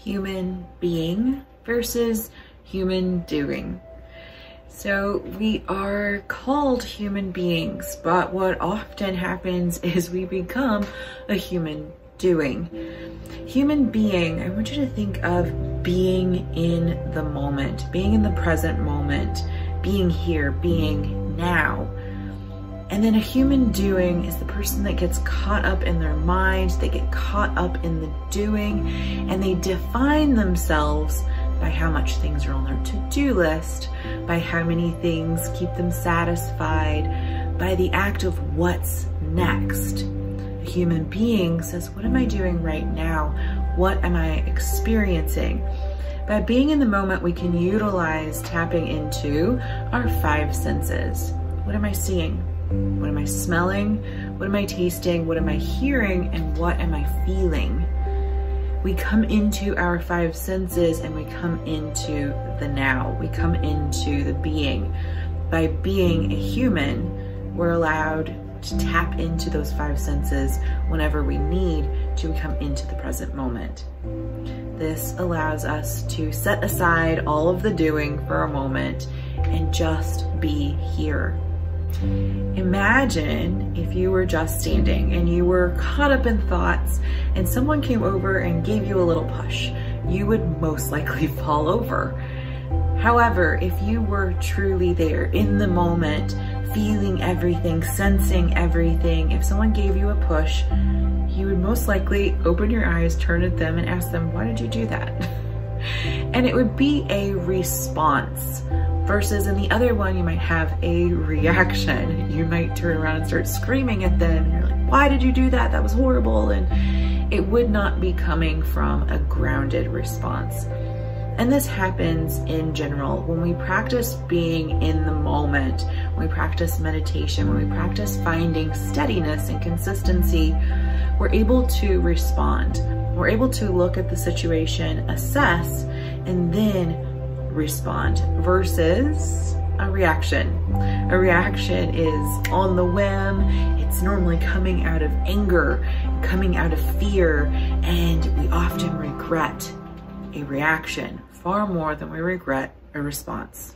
human being versus human doing. So we are called human beings, but what often happens is we become a human doing. Human being, I want you to think of being in the moment, being in the present moment, being here, being now. And then a human doing is the person that gets caught up in their mind, they get caught up in the doing, and they define themselves by how much things are on their to-do list, by how many things keep them satisfied, by the act of what's next. A human being says, what am I doing right now? What am I experiencing? By being in the moment, we can utilize tapping into our 5 senses. What am I seeing? What am I smelling? What am I tasting? What am I hearing? And what am I feeling? We come into our 5 senses and we come into the now. We come into the being. By being a human, we're allowed to tap into those 5 senses whenever we need to come into the present moment. This allows us to set aside all of the doing for a moment and just be here. Imagine if you were just standing and you were caught up in thoughts and someone came over and gave you a little push. You would most likely fall over. However, if you were truly there in the moment, feeling everything, sensing everything, if someone gave you a push, you would most likely open your eyes, turn at them and ask them, why did you do that? And it would be a response. Versus in the other one, you might have a reaction. You might turn around and start screaming at them. And you're like, why did you do that? That was horrible. And it would not be coming from a grounded response. And this happens in general. When we practice being in the moment, when we practice meditation, when we practice finding steadiness and consistency, we're able to respond. We're able to look at the situation, assess, and then respond versus a reaction. A reaction is on the whim. It's normally coming out of anger, coming out of fear, and we often regret a reaction far more than we regret a response.